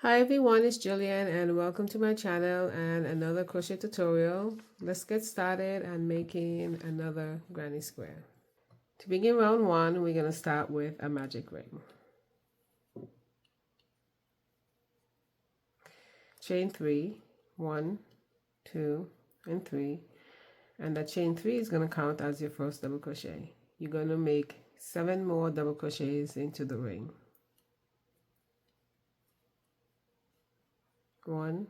Hi everyone, it's Gillian and welcome to my channel and another crochet tutorial. Let's get started on making another granny square. To begin round one, we're going to start with a magic ring. Chain 3, 1, 2, and 3, and that chain 3 is going to count as your first double crochet. You're going to make 7 more double crochets into the ring. 1,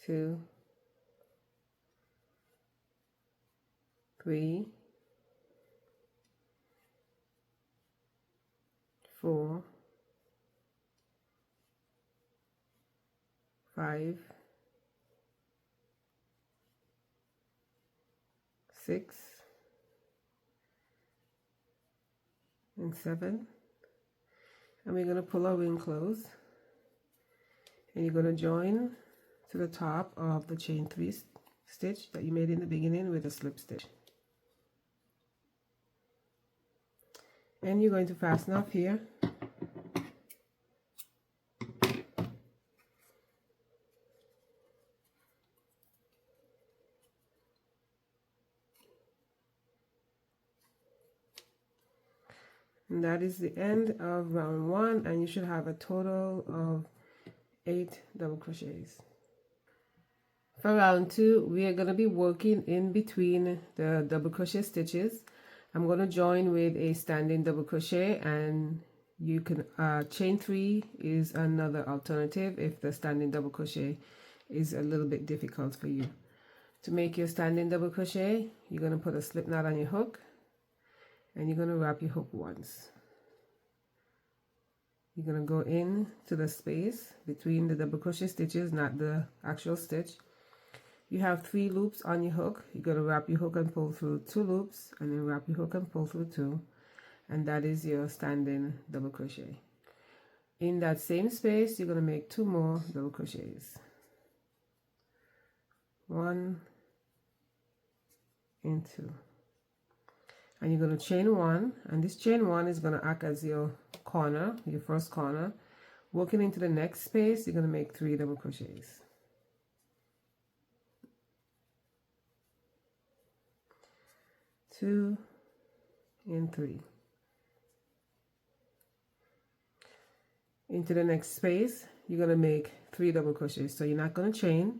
2, 3, 4, 5, 6, and 7, and we're going to pull our ring close, and you're going to join to the top of the chain 3 stitch that you made in the beginning with a slip stitch, and you're going to fasten off here. And that is the end of round 1, and you should have a total of 8 double crochets. For round 2, we are going to be working in between the double crochet stitches. I'm going to join with a standing double crochet, and you can chain 3 is another alternative if the standing double crochet is a little bit difficult for you. To make your standing double crochet, you're going to put a slip knot on your hook, and you're going to wrap your hook once. You're going to go in to the space between the double crochet stitches, not the actual stitch. You have 3 loops on your hook. You're going to wrap your hook and pull through 2 loops, and then wrap your hook and pull through 2, and that is your standing double crochet. In that same space, you're going to make 2 more double crochets. 1 and 2. And you're going to chain 1, and this chain 1 is going to act as your corner, your first corner. Working into the next space, you're going to make 3 double crochets. 2 and 3. Into the next space, you're going to make 3 double crochets. So you're not going to chain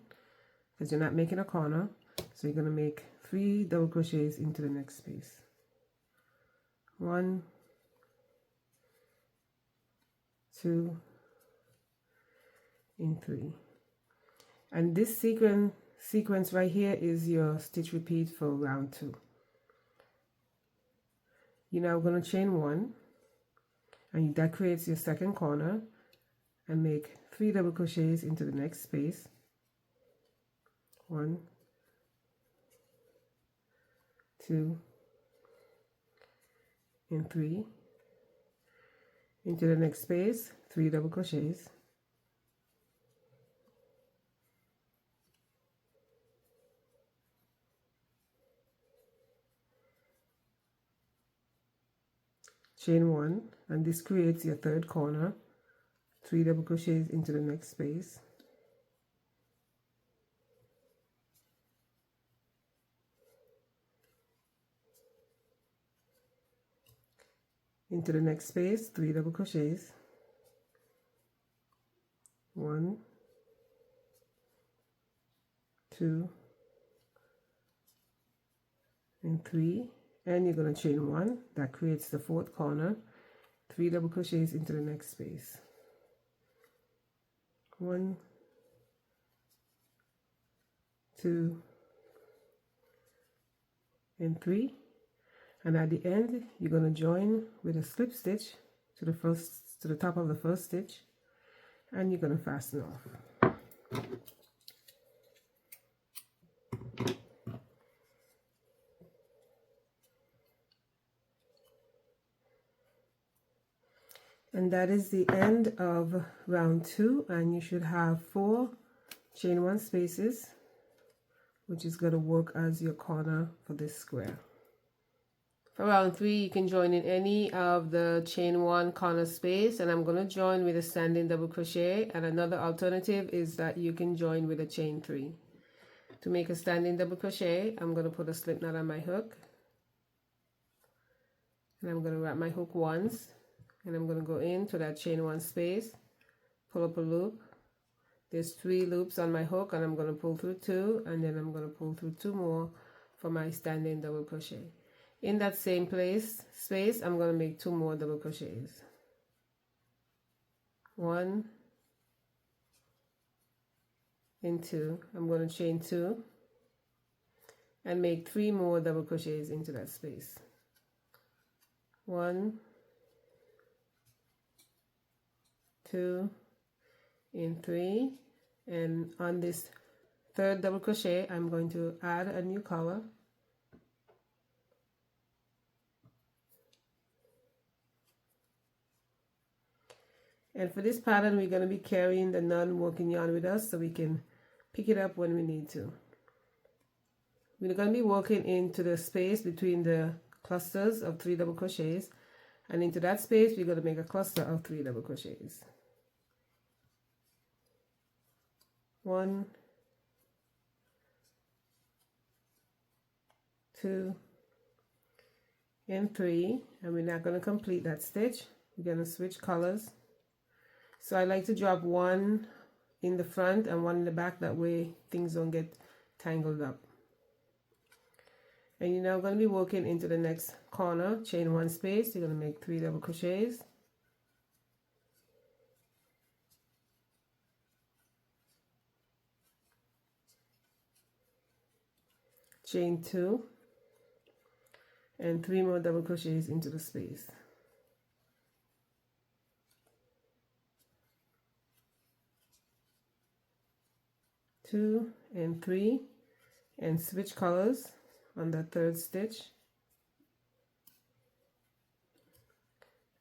because you're not making a corner. So you're going to make 3 double crochets into the next space. 1, 2, and 3. And this sequence right here is your stitch repeat for round 2. You're now going to chain 1, and that creates your second corner, and make 3 double crochets into the next space. 1, 2, and 3. Into the next space, 3 double crochets. Chain 1, and this creates your third corner. 3 double crochets into the next space. Into the next space, 3 double crochets. 1, 2, and 3. And you're going to chain 1. That creates the fourth corner. 3 double crochets into the next space. 1, 2, and 3. And at the end, you're going to join with a slip stitch to the top of the first stitch, and you're going to fasten off. And that is the end of round 2, and you should have 4 chain 1 spaces, which is going to work as your corner for this square. For round 3, you can join in any of the chain 1 corner space, and I'm going to join with a standing double crochet. And another alternative is that you can join with a chain 3. To make a standing double crochet, I'm going to put a slip knot on my hook, and I'm going to wrap my hook once, and I'm going to go into that chain 1 space, pull up a loop. There's 3 loops on my hook, and I'm going to pull through 2, and then I'm going to pull through 2 more for my standing double crochet. In that same space, I'm going to make 2 more double crochets. 1 and 2. I'm going to chain 2 and make 3 more double crochets into that space. 1, 2, and 3. And on this third double crochet, I'm going to add a new color. And for this pattern, we're going to be carrying the non-working yarn with us so we can pick it up when we need to. We're going to be working into the space between the clusters of 3 double crochets, and into that space we're going to make a cluster of 3 double crochets. 1, 2, and 3, and we're not going to complete that stitch. We're going to switch colors. So I like to drop 1 in the front and 1 in the back, that way things don't get tangled up. And you're now going to be working into the next corner, chain 1 space. You're going to make 3 double crochets. Chain 2 and 3 more double crochets into the space. 2 and 3, and switch colors on the third stitch,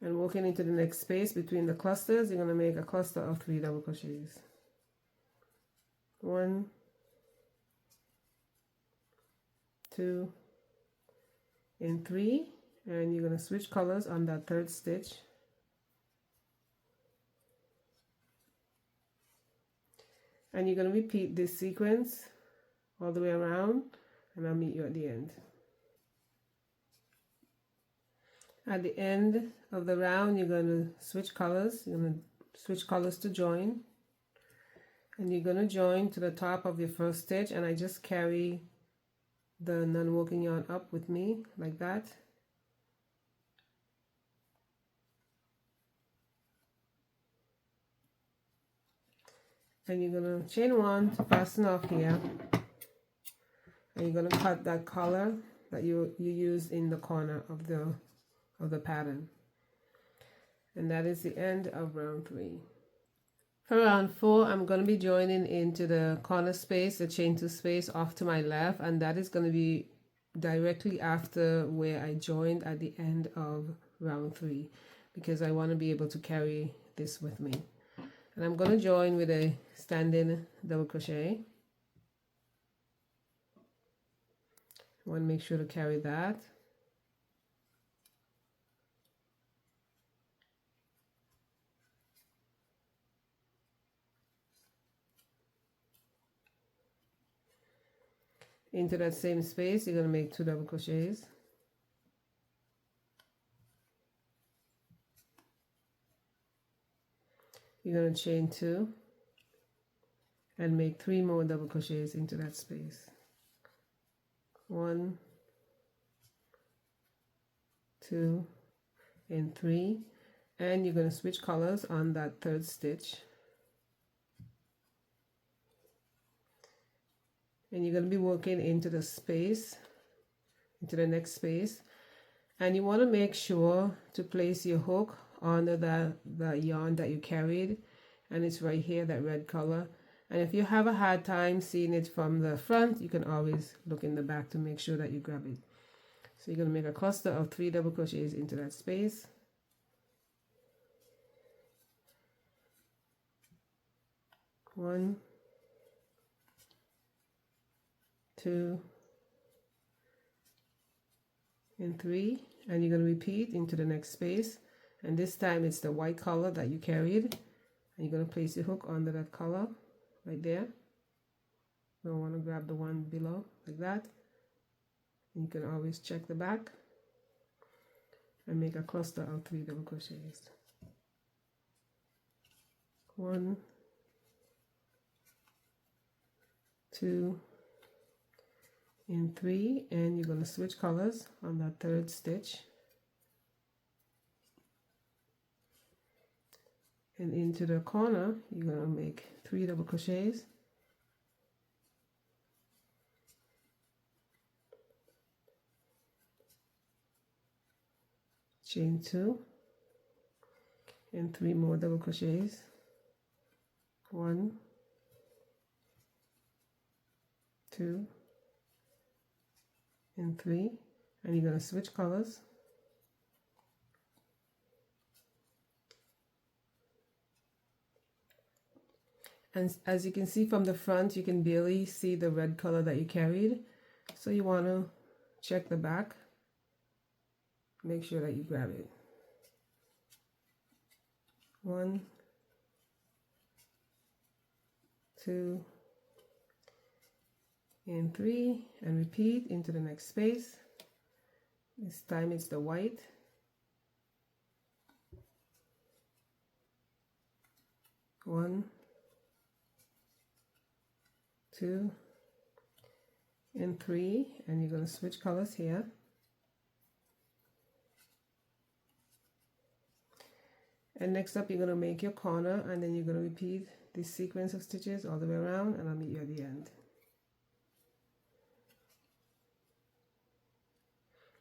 and working into the next space between the clusters, you're going to make a cluster of 3 double crochets. 1, 2, and 3, and you're going to switch colors on that third stitch. And you're going to repeat this sequence all the way around, and I'll meet you at the end. At the end of the round, you're going to switch colors. You're going to switch colors to join. And you're going to join to the top of your first stitch, and I just carry the non-working yarn up with me like that. And you're going to chain 1 to fasten off here, and you're going to cut that collar that you used in the corner of the pattern. And that is the end of round 3. For round 4, I'm going to be joining into the corner space, the chain 2 space off to my left, and that is going to be directly after where I joined at the end of round 3, because I want to be able to carry this with me. And I'm going to join with a standing double crochet. I want to make sure to carry that. Into that same space, you're going to make 2 double crochets. You're going to chain 2 and make 3 more double crochets into that space. 1, 2, and 3, and you're going to switch colors on that third stitch. And you're going to be working into the space, into the next space, and you want to make sure to place your hook under the yarn that you carried, and it's right here, that red color. And if you have a hard time seeing it from the front, you can always look in the back to make sure that you grab it. So you're going to make a cluster of 3 double crochets into that space. 1, 2, in 3, and you're going to repeat into the next space, and this time it's the white color that you carried, and you're going to place your hook under that color right there. You want to grab the one below like that, and you can always check the back and make a cluster of 3 double crochets. 1, 2, and 3, and you're going to switch colors on that 3rd stitch, and into the corner you're going to make 3 double crochets, chain 2, and 3 more double crochets, 1, 2, and 3, and you're going to switch colors, and as you can see from the front, you can barely see the red color that you carried, so you want to check the back, make sure that you grab it. 1, 2, and 3, and repeat into the next space. This time it's the white. 1, 2, and 3, and you're going to switch colors here. And next up, you're going to make your corner, and then you're going to repeat this sequence of stitches all the way around, and I'll meet you at the end.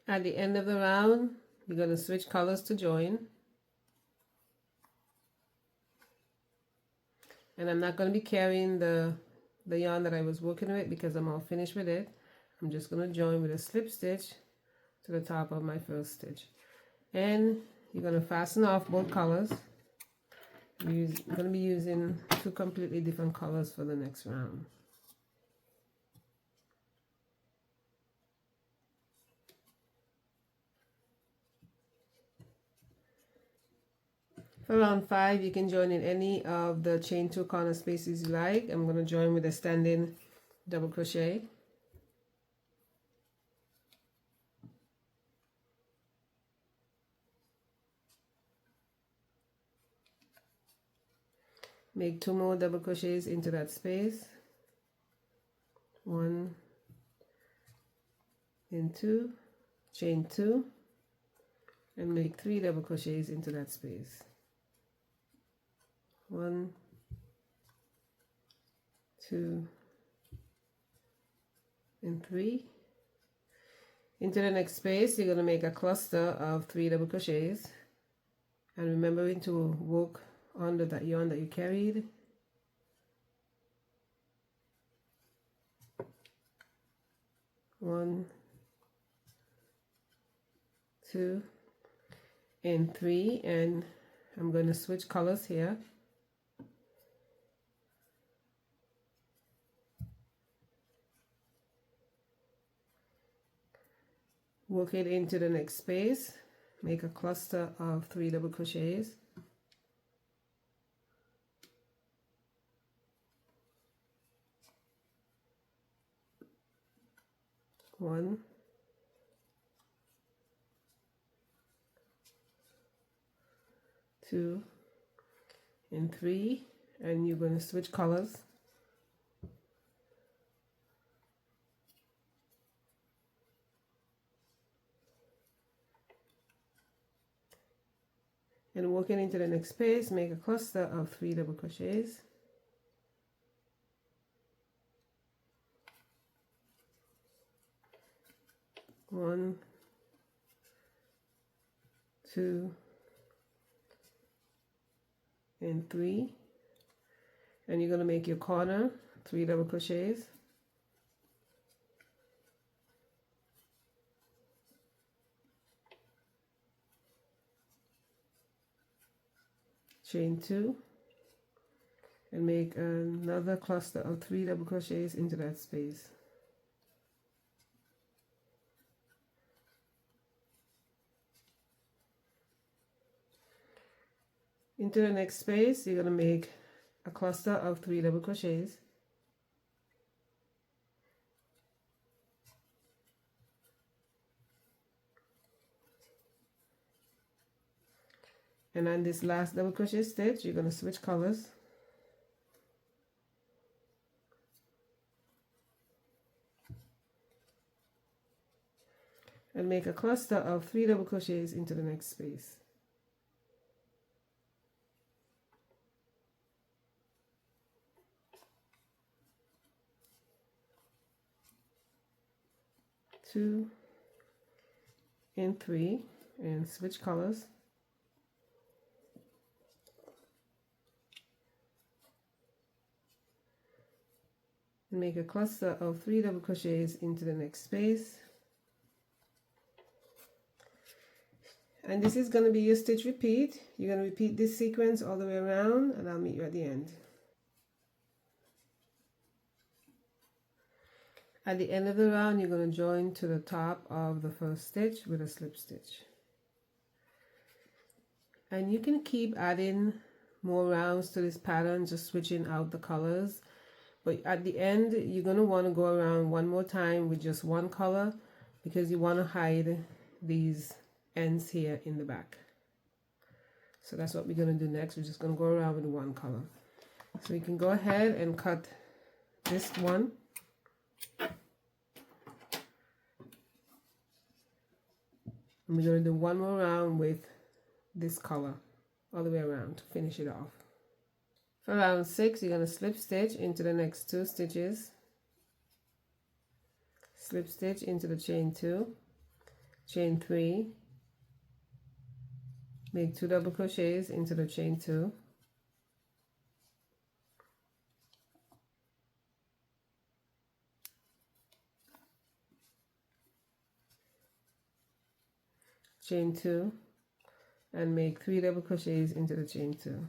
At the end of the round, you're going to switch colors to join. And I'm not going to be carrying the yarn that I was working with because I'm all finished with it. I'm just going to join with a slip stitch to the top of my first stitch. And you're going to fasten off both colors. You're going to be using 2 completely different colors for the next round. For round 5, you can join in any of the chain 2 corner spaces you like. I'm going to join with a standing double crochet. Make 2 more double crochets into that space. 1 and 2, chain 2, and make 3 double crochets into that space. 1, 2, and 3. Into the next space, you're going to make a cluster of 3 double crochets, and remembering to work under that yarn that you carried. 1, 2, and 3, and I'm going to switch colors here. Work it into the next space, make a cluster of 3 double crochets, 1, 2, and 3, and you're going to switch colors. And working into the next space, make a cluster of 3 double crochets, 1, 2, and 3, and you're going to make your corner 3 double crochets, chain 2, and make another cluster of 3 double crochets into that space. Into the next space, you're going to make a cluster of 3 double crochets. And on this last double crochet stitch, you're going to switch colors. And make a cluster of 3 double crochets into the next space. Two and 3, and switch colors. And make a cluster of 3 double crochets into the next space. And this is going to be your stitch repeat. You're going to repeat this sequence all the way around, and I'll meet you at the end. At the end of the round, you're going to join to the top of the first stitch with a slip stitch. And you can keep adding more rounds to this pattern, just switching out the colors. But at the end, you're going to want to go around one more time with just one color, because you want to hide these ends here in the back. So that's what we're going to do next. We're just going to go around with one color. So you can go ahead and cut this one. And we're going to do one more round with this color all the way around to finish it off. For round 6, you're going to slip stitch into the next 2 stitches, slip stitch into the chain 2, chain 3, make 2 double crochets into the chain 2, chain 2, and make 3 double crochets into the chain 2.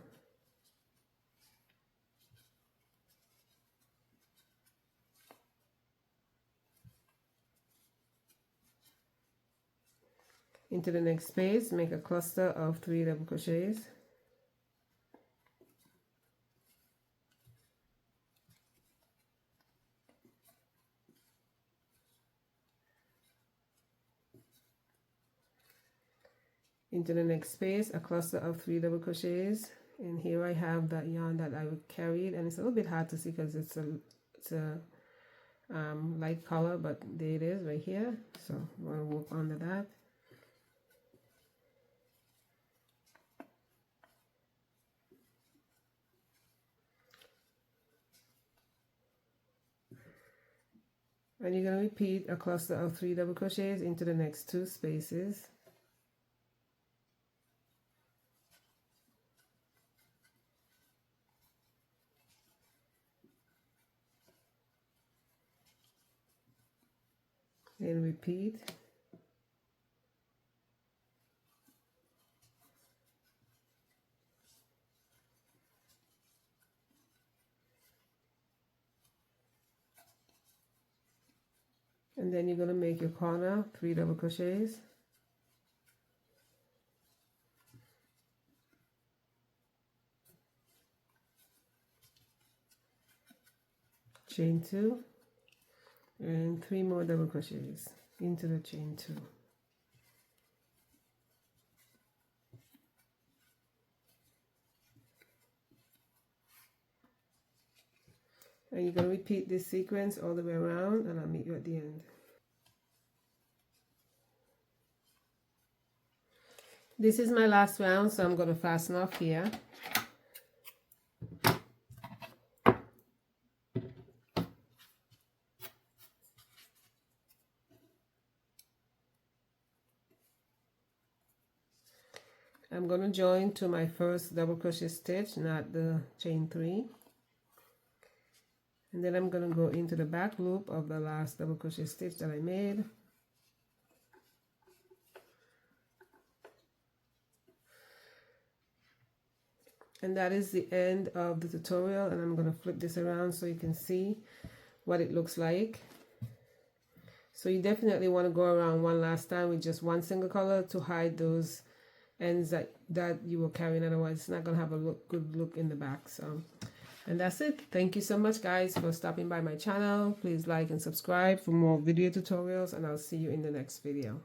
Into the next space, make a cluster of 3 double crochets. Into the next space, a cluster of 3 double crochets. And here I have that yarn that I carried, and it's a little bit hard to see because it's a light color, but there it is right here. So I'm going to work under that. And you're going to repeat a cluster of 3 double crochets into the next 2 spaces. And repeat. And then you're going to make your corner 3 double crochets. Chain 2, and 3 more double crochets into the chain 2. And you're going to repeat this sequence all the way around, and I'll meet you at the end. This is my last round, so I'm going to fasten off here. I'm going to join to my first double crochet stitch, not the chain 3. And then I'm going to go into the back loop of the last double crochet stitch that I made. And that is the end of the tutorial, and I'm going to flip this around so you can see what it looks like. So you definitely want to go around one last time with just one single color to hide those ends that you were carrying, otherwise it's not gonna have a good look in the back. So, and that's it. Thank you so much, guys, for stopping by my channel. Please like and subscribe for more video tutorials, and I'll see you in the next video.